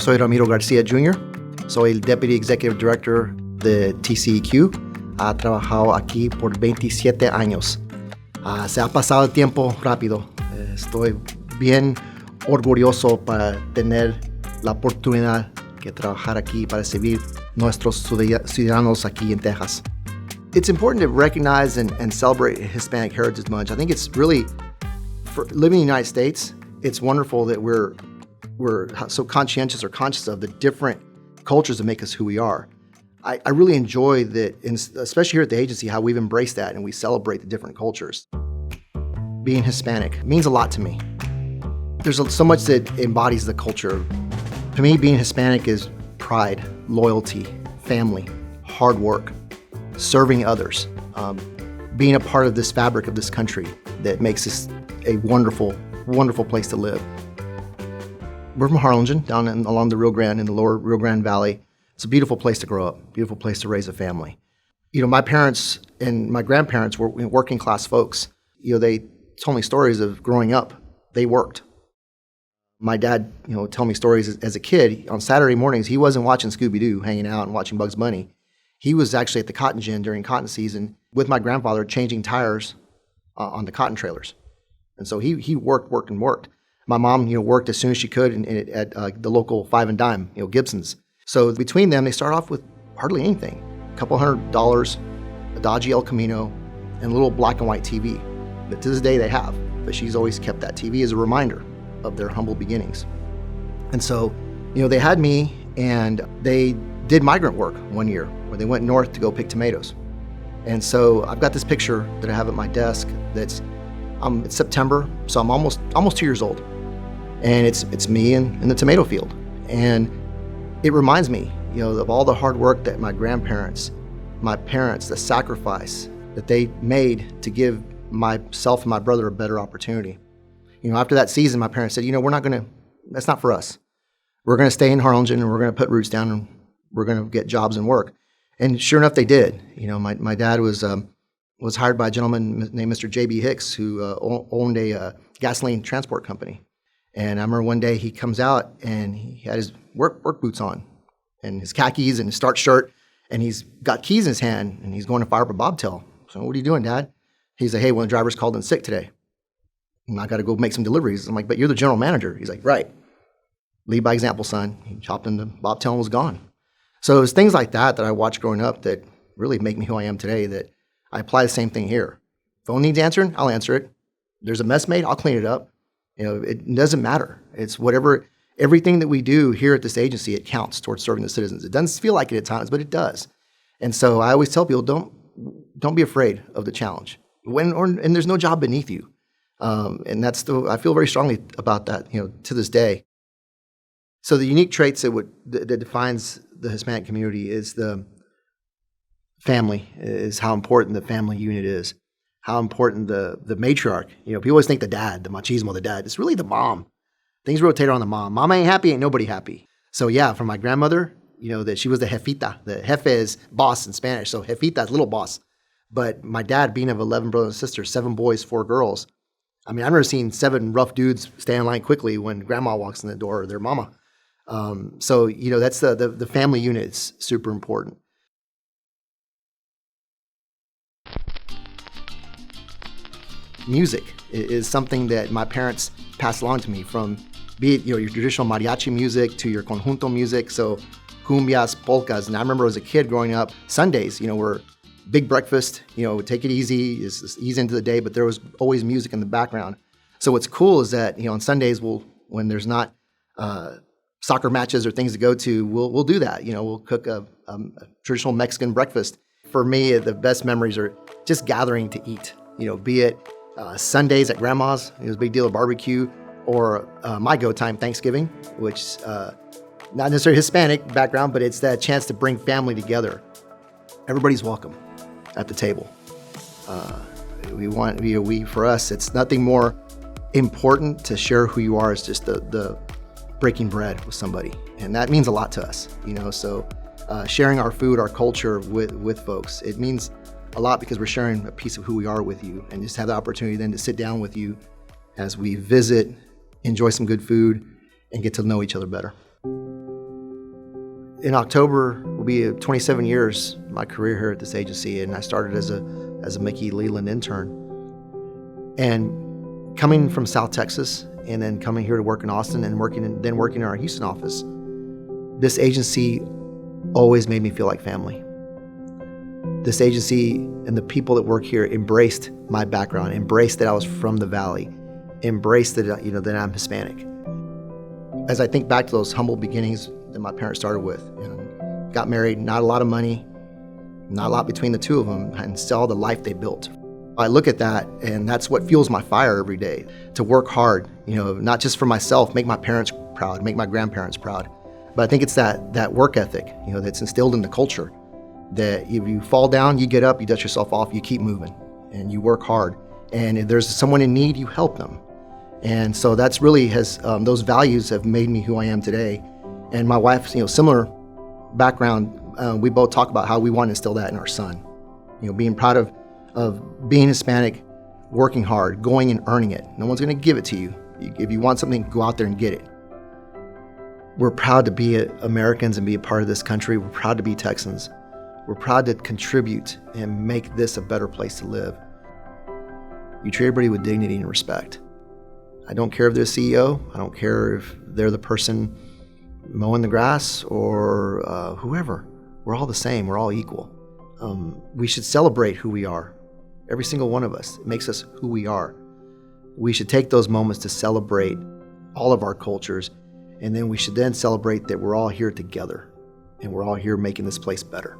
soy Ramiro Garcia Jr., soy el Deputy Executive Director de TCEQ. Ha trabajado aquí por 27 años. Se ha pasado el tiempo rápido. Estoy bien orgulloso para tener la oportunidad de trabajar aquí para servir nuestros ciudadanos aquí en Texas. It's important to recognize and celebrate Hispanic Heritage Month. I think it's really, for living in the United States, it's wonderful that we're so conscientious or conscious of the different cultures that make us who we are. I really enjoy that, especially here at the agency, how we've embraced that and we celebrate the different cultures. Being Hispanic means a lot to me. There's so much that embodies the culture. To me, being Hispanic is pride, loyalty, family, hard work, serving others, being a part of this fabric of this country that makes this a wonderful, wonderful place to live. We're from Harlingen, down along the Rio Grande, in the lower Rio Grande Valley. It's a beautiful place to grow up, beautiful place to raise a family. You know, my parents and my grandparents were working class folks. You know, they told me stories of growing up. They worked. My dad, would tell me stories as a kid. On Saturday mornings, he wasn't watching Scooby-Doo, hanging out and watching Bugs Bunny. He was actually at the cotton gin during cotton season with my grandfather changing tires on the cotton trailers. And so he worked. My mom, worked as soon as she could at the local Five and Dime, Gibson's. So between them, they start off with hardly anything. A couple $100, a dodgy El Camino, and a little black and white TV. But to this day they have. But she's always kept that TV as a reminder of their humble beginnings. And so, they had me, and they did migrant work one year where they went north to go pick tomatoes. And so I've got this picture that I have at my desk that's it's September, so I'm almost 2 years old. And it's me in the tomato field. And it reminds me, of all the hard work that my grandparents, my parents, the sacrifice that they made to give myself and my brother a better opportunity. After that season, my parents said, that's not for us. We're going to stay in Harlingen and we're going to put roots down and we're going to get jobs and work. And sure enough, they did. My dad was hired by a gentleman named Mr. J.B. Hicks, who owned a gasoline transport company. And I remember one day he comes out and he had his work boots on and his khakis and his starch shirt, and he's got keys in his hand and he's going to fire up a bobtail. So, what are you doing, Dad? He's like, hey, one of the drivers called in sick today. And I got to go make some deliveries. I'm like, but you're the general manager. He's like, right. Lead by example, son. He chopped in the bobtail and was gone. So it was things like that I watched growing up that really make me who I am today, that I apply the same thing here. Phone needs answering, I'll answer it. There's a mess made, I'll clean it up. It doesn't matter. It's everything that we do here at this agency, it counts towards serving the citizens. It doesn't feel like it at times, but it does. And so I always tell people, don't be afraid of the challenge. And there's no job beneath you. And I feel very strongly about that, to this day. So the unique traits that defines the Hispanic community is the family, is how important the family unit is, how important the matriarch. People always think the dad, the machismo, the dad. It's really the mom. Things rotate around the mom. Mama ain't happy, ain't nobody happy. So yeah, from my grandmother, that she was the jefita. The jefe is boss in Spanish, so jefita is little boss. But my dad, being of 11 brothers and sisters, 7 boys, 4 girls, I've never seen 7 rough dudes stand in line quickly when grandma walks in the door or their mama. So, that's the family unit is super important. Music is something that my parents passed along to me, from be it, your traditional mariachi music to your conjunto music. So cumbias, polkas. And I remember as a kid growing up, Sundays, were big breakfast, take it easy, it's ease into the day, but there was always music in the background. So what's cool is that, on Sundays, when there's not soccer matches or things to go to, we'll do that. We'll cook a traditional Mexican breakfast. For me, the best memories are just gathering to eat, be it Sundays at grandma's, it was a big deal of barbecue, or my go time, Thanksgiving, which not necessarily Hispanic background, but it's that chance to bring family together. Everybody's welcome at the table. For us, it's nothing more important to share who you are as just the breaking bread with somebody. And that means a lot to us, so sharing our food, our culture with folks, it means a lot because we're sharing a piece of who we are with you, and just have the opportunity then to sit down with you as we visit, enjoy some good food, and get to know each other better. In October will be 27 years my career here at this agency, and I started as a Mickey Leland intern. And coming from South Texas, and then coming here to work in Austin, and working in our Houston office, this agency always made me feel like family. This agency and the people that work here embraced my background, embraced that I was from the Valley, embraced that that I'm Hispanic. As I think back to those humble beginnings that my parents started with, got married, not a lot of money, not a lot between the two of them, and saw the life they built. I look at that, and that's what fuels my fire every day, to work hard, not just for myself, make my parents proud, make my grandparents proud, but I think it's that work ethic, that's instilled in the culture, that if you fall down, you get up, you dust yourself off, you keep moving, and you work hard. And if there's someone in need, you help them. And so that's really those values have made me who I am today. And my wife, similar background, we both talk about how we want to instill that in our son. Being proud of being Hispanic, working hard, going and earning it. No one's going to give it to you. If you want something, go out there and get it. We're proud to be Americans and be a part of this country. We're proud to be Texans. We're proud to contribute and make this a better place to live. You treat everybody with dignity and respect. I don't care if they're the CEO. I don't care if they're the person mowing the grass or whoever. We're all the same. We're all equal. We should celebrate who we are. Every single one of us. It makes us who we are. We should take those moments to celebrate all of our cultures, and then we should then celebrate that we're all here together and we're all here making this place better.